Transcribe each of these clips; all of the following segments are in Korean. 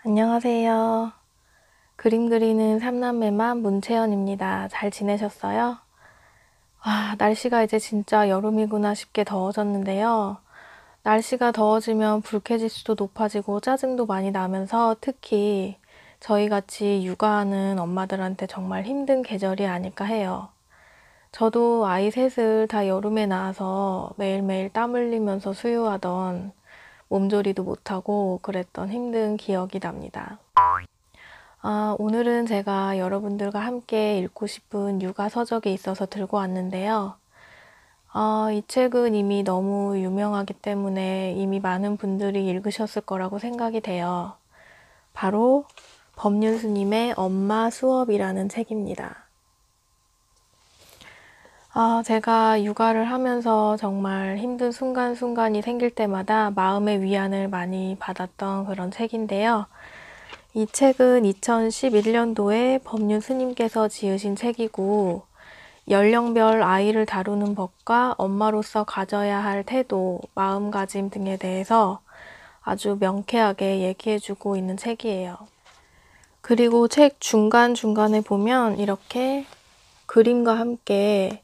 안녕하세요. 그림 그리는 삼남매맘 문채연입니다. 잘 지내셨어요? 날씨가 이제 진짜 여름이구나 싶게 더워졌는데요. 날씨가 더워지면 불쾌지수도 높아지고 짜증도 많이 나면서 특히 저희 같이 육아하는 엄마들한테 정말 힘든 계절이 아닐까 해요. 저도 아이 셋을 다 여름에 낳아서 매일매일 땀 흘리면서 수유하던 몸조리도 못하고 그랬던 힘든 기억이 납니다. 오늘은 제가 여러분들과 함께 읽고 싶은 육아 서적이 있어서 들고 왔는데요. 이 책은 이미 너무 유명하기 때문에 이미 많은 분들이 읽으셨을 거라고 생각이 돼요. 바로 법륜스님의 엄마 수업이라는 책입니다. 제가 육아를 하면서 정말 힘든 순간순간이 생길 때마다 마음의 위안을 많이 받았던 그런 책인데요. 이 책은 2011년도에 법륜 스님께서 지으신 책이고, 연령별 아이를 다루는 법과 엄마로서 가져야 할 태도, 마음가짐 등에 대해서 아주 명쾌하게 얘기해주고 있는 책이에요. 그리고 책 중간중간에 보면 이렇게 그림과 함께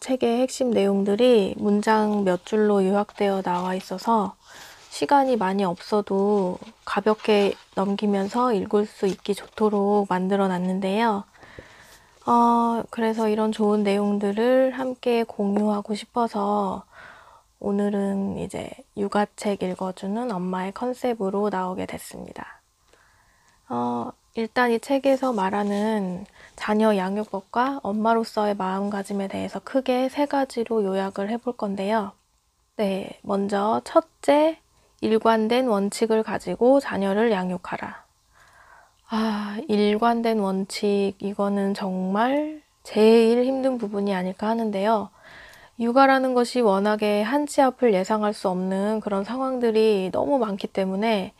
책의 핵심 내용들이 문장 몇 줄로 요약되어 나와 있어서 시간이 많이 없어도 가볍게 넘기면서 읽을 수 있기 좋도록 만들어 놨는데요. 그래서 이런 좋은 내용들을 함께 공유하고 싶어서 오늘은 이제 육아책 읽어주는 엄마의 컨셉으로 나오게 됐습니다. 일단 이 책에서 말하는 자녀 양육법과 엄마로서의 마음가짐에 대해서 크게 세 가지로 요약을 해볼 건데요. 네, 먼저 첫째, 일관된 원칙을 가지고 자녀를 양육하라. 일관된 원칙, 이거는 정말 제일 힘든 부분이 아닐까 하는데요. 육아라는 것이 워낙에 한치 앞을 예상할 수 없는 그런 상황들이 너무 많기 때문에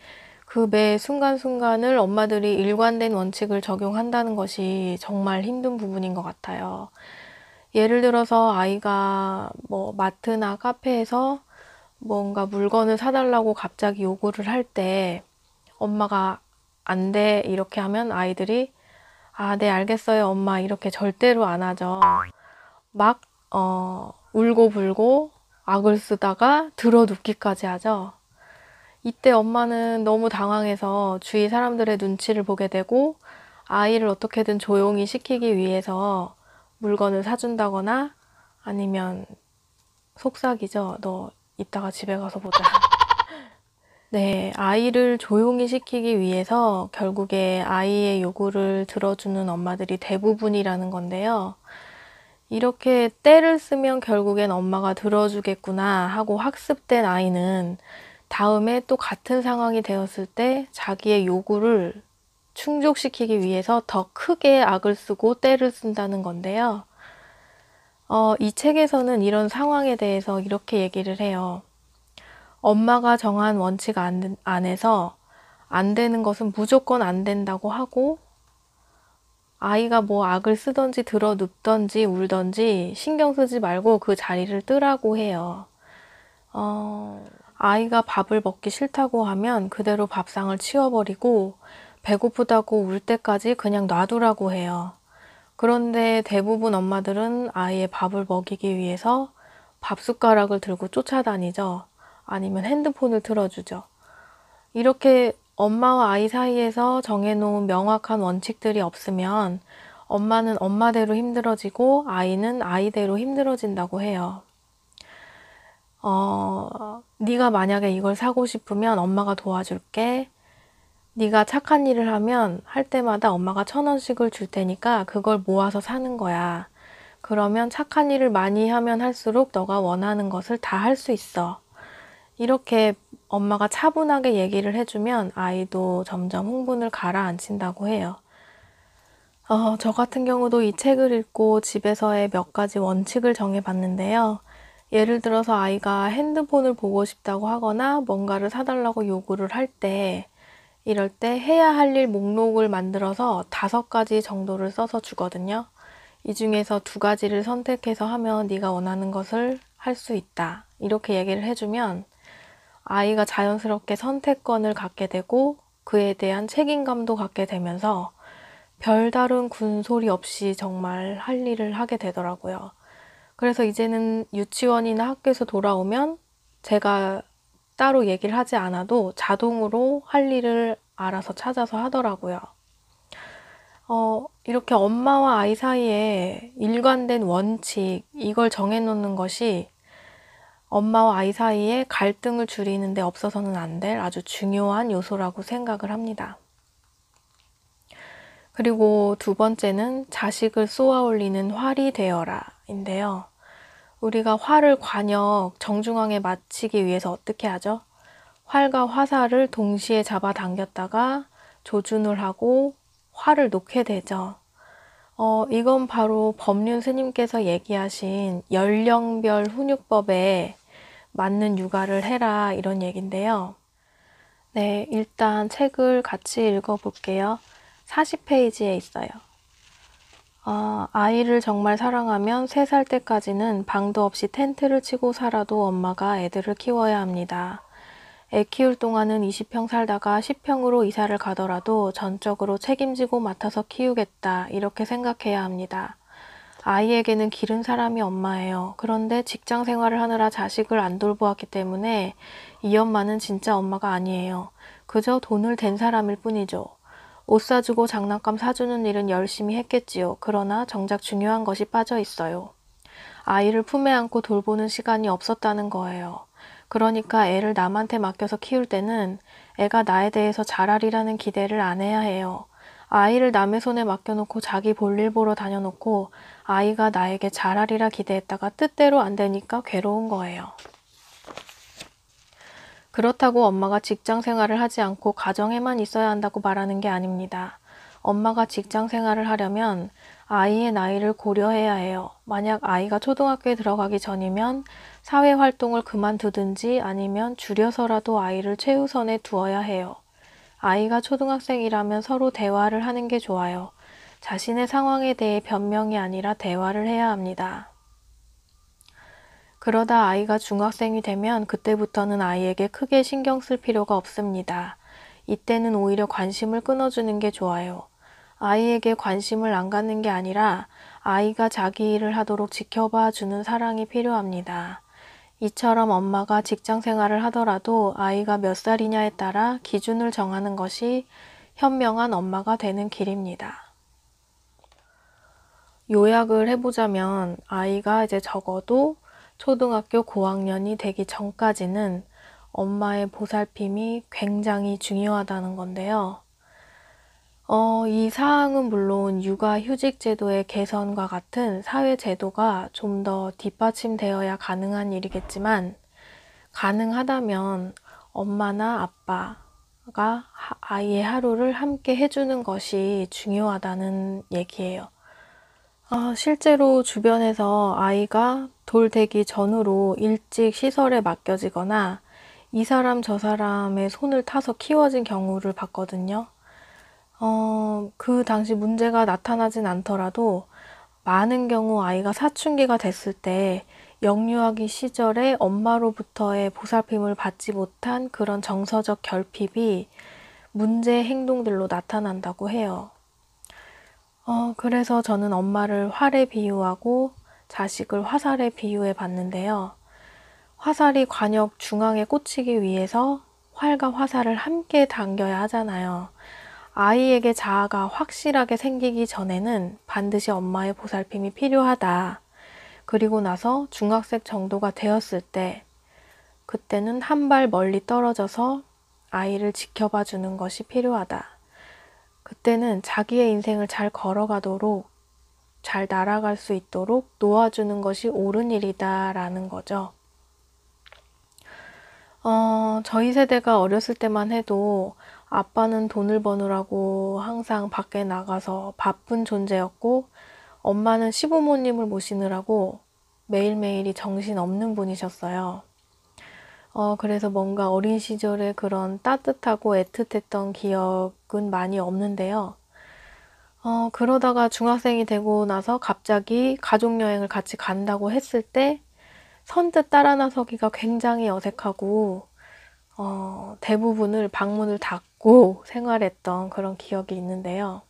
그 매 순간순간을 엄마들이 일관된 원칙을 적용한다는 것이 정말 힘든 부분인 것 같아요. 예를 들어서 아이가 마트나 카페에서 뭔가 물건을 사달라고 갑자기 요구를 할 때 엄마가 안 돼 이렇게 하면 아이들이 네 알겠어요 엄마 이렇게 절대로 안 하죠. 막 울고 불고 악을 쓰다가 들어 눕기까지 하죠. 이때 엄마는 너무 당황해서 주위 사람들의 눈치를 보게 되고 아이를 어떻게든 조용히 시키기 위해서 물건을 사준다거나 아니면 속삭이죠. 너 이따가 집에 가서 보자. 네, 아이를 조용히 시키기 위해서 결국에 아이의 요구를 들어주는 엄마들이 대부분이라는 건데요. 이렇게 때를 쓰면 결국엔 엄마가 들어주겠구나 하고 학습된 아이는 다음에 또 같은 상황이 되었을 때 자기의 요구를 충족시키기 위해서 더 크게 악을 쓰고 때를 쓴다는 건데요. 이 책에서는 이런 상황에 대해서 이렇게 얘기를 해요. 엄마가 정한 원칙 안에서 안 되는 것은 무조건 안 된다고 하고 아이가 악을 쓰던지 들어 눕던지 울던지 신경 쓰지 말고 그 자리를 뜨라고 해요. 아이가 밥을 먹기 싫다고 하면 그대로 밥상을 치워버리고 배고프다고 울 때까지 그냥 놔두라고 해요. 그런데 대부분 엄마들은 아이의 밥을 먹이기 위해서 밥 숟가락을 들고 쫓아다니죠. 아니면 핸드폰을 틀어주죠. 이렇게 엄마와 아이 사이에서 정해놓은 명확한 원칙들이 없으면 엄마는 엄마대로 힘들어지고 아이는 아이대로 힘들어진다고 해요. 네가 만약에 이걸 사고 싶으면 엄마가 도와줄게. 네가 착한 일을 하면 할 때마다 엄마가 1,000원씩을 줄 테니까 그걸 모아서 사는 거야. 그러면 착한 일을 많이 하면 할수록 너가 원하는 것을 다 할 수 있어. 이렇게 엄마가 차분하게 얘기를 해주면 아이도 점점 흥분을 가라앉힌다고 해요. 저 같은 경우도 이 책을 읽고 집에서의 몇 가지 원칙을 정해봤는데요. 예를 들어서 아이가 핸드폰을 보고 싶다고 하거나 뭔가를 사달라고 요구를 할 때 이럴 때 해야 할 일 목록을 만들어서 5가지 정도를 써서 주거든요. 이 중에서 2가지를 선택해서 하면 네가 원하는 것을 할 수 있다. 이렇게 얘기를 해주면 아이가 자연스럽게 선택권을 갖게 되고 그에 대한 책임감도 갖게 되면서 별다른 군소리 없이 정말 할 일을 하게 되더라고요. 그래서 이제는 유치원이나 학교에서 돌아오면 제가 따로 얘기를 하지 않아도 자동으로 할 일을 알아서 찾아서 하더라고요. 이렇게 엄마와 아이 사이에 일관된 원칙, 이걸 정해놓는 것이 엄마와 아이 사이에 갈등을 줄이는 데 없어서는 안 될 아주 중요한 요소라고 생각을 합니다. 그리고 두 번째는 자식을 쏘아 올리는 활이 되어라 인데요. 우리가 활을 관역 정중앙에 맞추기 위해서 어떻게 하죠? 활과 화살을 동시에 잡아당겼다가 조준을 하고 활을 놓게 되죠. 이건 바로 법륜 스님께서 얘기하신 연령별 훈육법에 맞는 육아를 해라 이런 얘긴데요. 네, 일단 책을 같이 읽어볼게요. 40페이지에 있어요. 아이를 정말 사랑하면 3살 때까지는 방도 없이 텐트를 치고 살아도 엄마가 애들을 키워야 합니다. 애 키울 동안은 20평 살다가 10평으로 이사를 가더라도 전적으로 책임지고 맡아서 키우겠다 이렇게 생각해야 합니다. 아이에게는 기른 사람이 엄마예요. 그런데 직장 생활을 하느라 자식을 안 돌보았기 때문에 이 엄마는 진짜 엄마가 아니에요. 그저 돈을 댄 사람일 뿐이죠. 옷 사주고 장난감 사주는 일은 열심히 했겠지요. 그러나 정작 중요한 것이 빠져 있어요. 아이를 품에 안고 돌보는 시간이 없었다는 거예요. 그러니까 애를 남한테 맡겨서 키울 때는 애가 나에 대해서 잘하리라는 기대를 안 해야 해요. 아이를 남의 손에 맡겨놓고 자기 볼일 보러 다녀놓고 아이가 나에게 잘하리라 기대했다가 뜻대로 안 되니까 괴로운 거예요. 그렇다고 엄마가 직장 생활을 하지 않고 가정에만 있어야 한다고 말하는 게 아닙니다. 엄마가 직장 생활을 하려면 아이의 나이를 고려해야 해요. 만약 아이가 초등학교에 들어가기 전이면 사회활동을 그만두든지 아니면 줄여서라도 아이를 최우선에 두어야 해요. 아이가 초등학생이라면 서로 대화를 하는 게 좋아요. 자신의 상황에 대해 변명이 아니라 대화를 해야 합니다. 그러다 아이가 중학생이 되면 그때부터는 아이에게 크게 신경 쓸 필요가 없습니다. 이때는 오히려 관심을 끊어주는 게 좋아요. 아이에게 관심을 안 갖는 게 아니라 아이가 자기 일을 하도록 지켜봐 주는 사랑이 필요합니다. 이처럼 엄마가 직장 생활을 하더라도 아이가 몇 살이냐에 따라 기준을 정하는 것이 현명한 엄마가 되는 길입니다. 요약을 해보자면 아이가 이제 적어도 초등학교 고학년이 되기 전까지는 엄마의 보살핌이 굉장히 중요하다는 건데요. 이 사항은 물론 육아휴직 제도의 개선과 같은 사회 제도가 좀 더 뒷받침되어야 가능한 일이겠지만 가능하다면 엄마나 아빠가 아이의 하루를 함께 해주는 것이 중요하다는 얘기예요. 실제로 주변에서 아이가 돌 되기 전후로 일찍 시설에 맡겨지거나 이 사람 저 사람의 손을 타서 키워진 경우를 봤거든요. 그 당시 문제가 나타나진 않더라도 많은 경우 아이가 사춘기가 됐을 때 영유아기 시절에 엄마로부터의 보살핌을 받지 못한 그런 정서적 결핍이 문제 행동들로 나타난다고 해요. 그래서 저는 엄마를 활에 비유하고 자식을 화살에 비유해 봤는데요. 화살이 관역 중앙에 꽂히기 위해서 활과 화살을 함께 당겨야 하잖아요. 아이에게 자아가 확실하게 생기기 전에는 반드시 엄마의 보살핌이 필요하다. 그리고 나서 중학생 정도가 되었을 때 그때는 한 발 멀리 떨어져서 아이를 지켜봐 주는 것이 필요하다. 그때는 자기의 인생을 잘 걸어가도록 잘 날아갈 수 있도록 놓아주는 것이 옳은 일이다 라는 거죠. 저희 세대가 어렸을 때만 해도 아빠는 돈을 버느라고 항상 밖에 나가서 바쁜 존재였고 엄마는 시부모님을 모시느라고 매일매일이 정신없는 분이셨어요. 그래서 뭔가 어린 시절에 그런 따뜻하고 애틋했던 기억은 많이 없는데요. 그러다가 중학생이 되고 나서 갑자기 가족여행을 같이 간다고 했을 때 선뜻 따라 나서기가 굉장히 어색하고 대부분을 방문을 닫고 생활했던 그런 기억이 있는데요.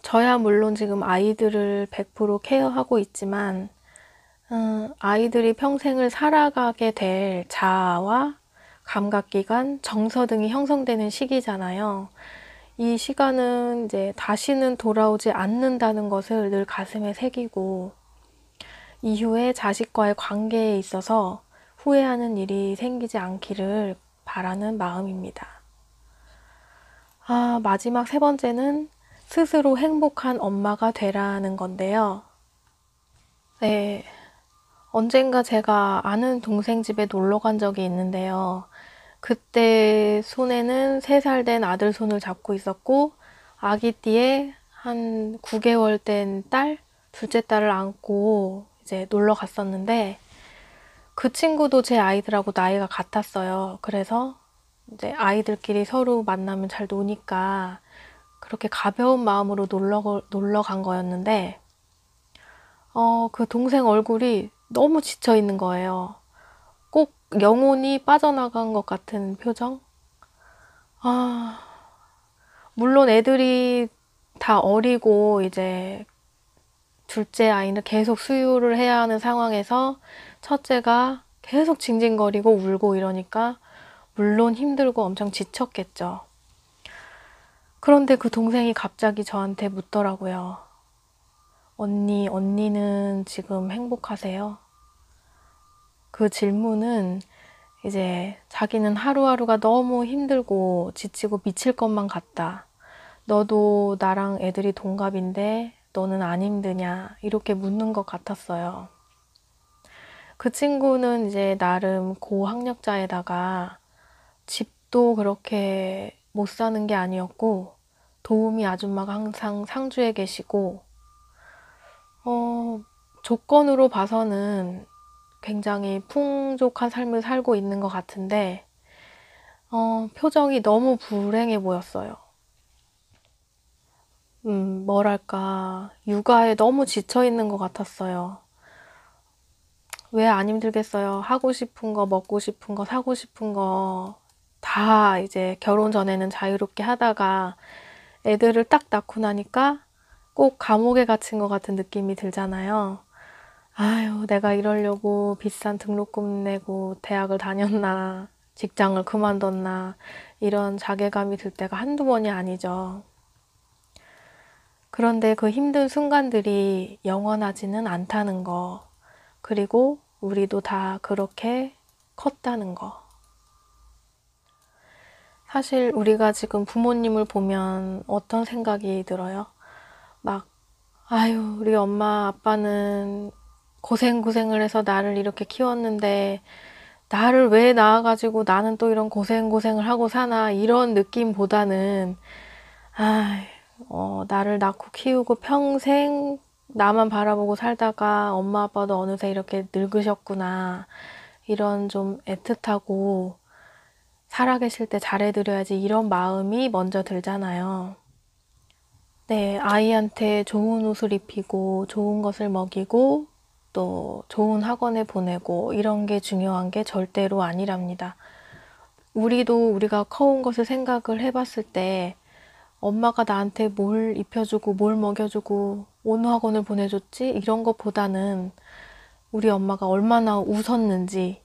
저야 물론 지금 아이들을 100% 케어하고 있지만 아이들이 평생을 살아가게 될 자아와 감각기관, 정서 등이 형성되는 시기잖아요. 이 시간은 이제 다시는 돌아오지 않는다는 것을 늘 가슴에 새기고 이후에 자식과의 관계에 있어서 후회하는 일이 생기지 않기를 바라는 마음입니다. 마지막 세 번째는 스스로 행복한 엄마가 되라는 건데요. 네, 언젠가 제가 아는 동생 집에 놀러 간 적이 있는데요. 그때 손에는 3살 된 아들 손을 잡고 있었고 아기띠에 한 9개월 된 딸, 둘째 딸을 안고 이제 놀러 갔었는데 그 친구도 제 아이들하고 나이가 같았어요. 그래서 이제 아이들끼리 서로 만나면 잘 노니까 그렇게 가벼운 마음으로 놀러 간 거였는데 그 동생 얼굴이 너무 지쳐 있는 거예요. 꼭 영혼이 빠져나간 것 같은 표정? 물론 애들이 다 어리고 이제 둘째 아이는 계속 수유를 해야 하는 상황에서 첫째가 계속 징징거리고 울고 이러니까 물론 힘들고 엄청 지쳤겠죠. 그런데 그 동생이 갑자기 저한테 묻더라고요. 언니는 지금 행복하세요? 그 질문은 이제 자기는 하루하루가 너무 힘들고 지치고 미칠 것만 같다. 너도 나랑 애들이 동갑인데 너는 안 힘드냐? 이렇게 묻는 것 같았어요. 그 친구는 이제 나름 고학력자에다가 집도 그렇게 못 사는 게 아니었고 도우미 아줌마가 항상 상주에 계시고 조건으로 봐서는 굉장히 풍족한 삶을 살고 있는 것 같은데 표정이 너무 불행해 보였어요. 뭐랄까 육아에 너무 지쳐 있는 것 같았어요. 왜 안 힘들겠어요? 하고 싶은 거, 먹고 싶은 거, 사고 싶은 거 다 이제 결혼 전에는 자유롭게 하다가 애들을 딱 낳고 나니까 꼭 감옥에 갇힌 것 같은 느낌이 들잖아요. 아유, 내가 이러려고 비싼 등록금 내고 대학을 다녔나, 직장을 그만뒀나, 이런 자괴감이 들 때가 한두 번이 아니죠. 그런데 그 힘든 순간들이 영원하지는 않다는 거, 그리고 우리도 다 그렇게 컸다는 거. 사실 우리가 지금 부모님을 보면 어떤 생각이 들어요? 막, 아유, 우리 엄마 아빠는 고생고생을 해서 나를 이렇게 키웠는데 나를 왜 낳아가지고 나는 또 이런 고생고생을 하고 사나 이런 느낌보다는 나를 낳고 키우고 평생 나만 바라보고 살다가 엄마 아빠도 어느새 이렇게 늙으셨구나 이런 좀 애틋하고 살아계실 때 잘해드려야지 이런 마음이 먼저 들잖아요. 네, 아이한테 좋은 옷을 입히고 좋은 것을 먹이고 또 좋은 학원에 보내고 이런 게 중요한 게 절대로 아니랍니다. 우리도 우리가 커온 것을 생각을 해봤을 때 엄마가 나한테 뭘 입혀주고 뭘 먹여주고 어느 학원을 보내줬지? 이런 것보다는 우리 엄마가 얼마나 웃었는지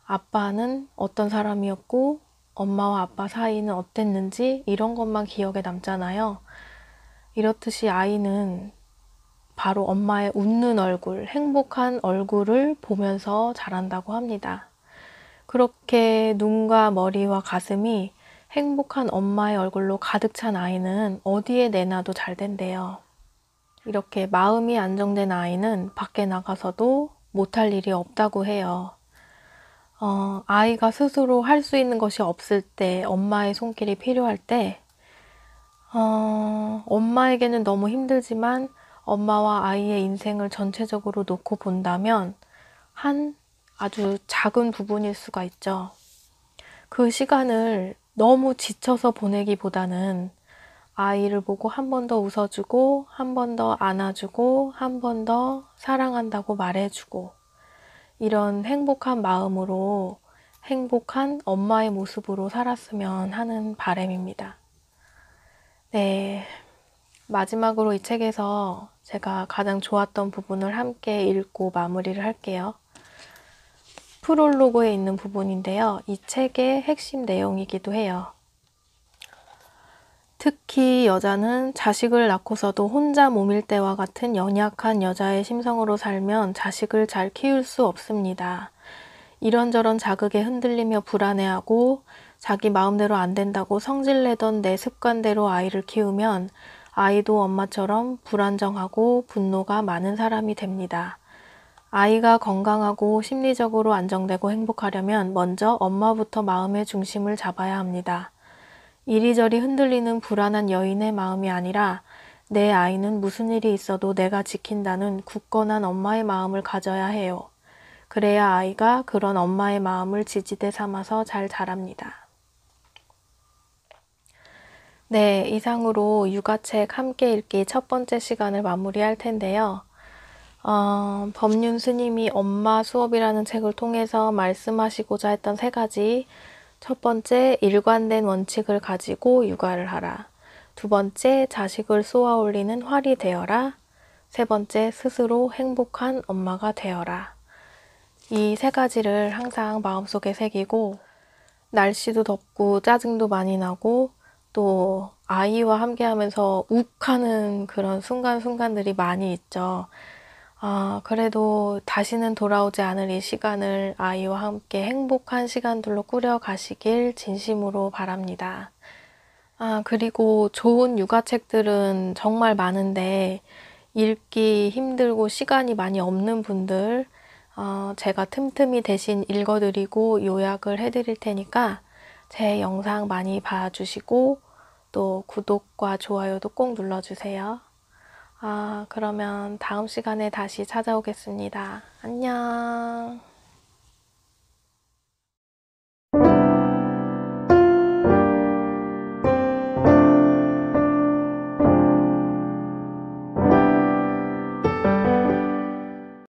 아빠는 어떤 사람이었고 엄마와 아빠 사이는 어땠는지 이런 것만 기억에 남잖아요. 이렇듯이 아이는 바로 엄마의 웃는 얼굴, 행복한 얼굴을 보면서 자란다고 합니다. 그렇게 눈과 머리와 가슴이 행복한 엄마의 얼굴로 가득 찬 아이는 어디에 내놔도 잘 된대요. 이렇게 마음이 안정된 아이는 밖에 나가서도 못할 일이 없다고 해요. 아이가 스스로 할 수 있는 것이 없을 때, 엄마의 손길이 필요할 때, 엄마에게는 너무 힘들지만 엄마와 아이의 인생을 전체적으로 놓고 본다면 한 아주 작은 부분일 수가 있죠. 그 시간을 너무 지쳐서 보내기보다는 아이를 보고 한 번 더 웃어주고, 한 번 더 안아주고, 한 번 더 사랑한다고 말해주고, 이런 행복한 마음으로 행복한 엄마의 모습으로 살았으면 하는 바람입니다. 네, 마지막으로 이 책에서 제가 가장 좋았던 부분을 함께 읽고 마무리를 할게요. 프롤로그에 있는 부분인데요. 이 책의 핵심 내용이기도 해요. 특히 여자는 자식을 낳고서도 혼자 몸일 때와 같은 연약한 여자의 심성으로 살면 자식을 잘 키울 수 없습니다. 이런저런 자극에 흔들리며 불안해하고 자기 마음대로 안 된다고 성질내던 내 습관대로 아이를 키우면 아이도 엄마처럼 불안정하고 분노가 많은 사람이 됩니다. 아이가 건강하고 심리적으로 안정되고 행복하려면 먼저 엄마부터 마음의 중심을 잡아야 합니다. 이리저리 흔들리는 불안한 여인의 마음이 아니라 내 아이는 무슨 일이 있어도 내가 지킨다는 굳건한 엄마의 마음을 가져야 해요. 그래야 아이가 그런 엄마의 마음을 지지대 삼아서 잘 자랍니다. 네, 이상으로 육아책 함께 읽기 첫 번째 시간을 마무리할 텐데요. 법륜 스님이 엄마 수업이라는 책을 통해서 말씀하시고자 했던 3가지. 첫 번째, 일관된 원칙을 가지고 육아를 하라. 두 번째, 자식을 쏘아 올리는 활이 되어라. 세 번째, 스스로 행복한 엄마가 되어라. 이 3가지를 항상 마음속에 새기고 날씨도 덥고 짜증도 많이 나고 또 아이와 함께 하면서 욱하는 그런 순간순간들이 많이 있죠. 그래도 다시는 돌아오지 않을 이 시간을 아이와 함께 행복한 시간들로 꾸려가시길 진심으로 바랍니다. 그리고 좋은 육아책들은 정말 많은데 읽기 힘들고 시간이 많이 없는 분들, 제가 틈틈이 대신 읽어드리고 요약을 해드릴 테니까 제 영상 많이 봐주시고 또 구독과 좋아요도 꼭 눌러주세요. 그러면 다음 시간에 다시 찾아오겠습니다. 안녕.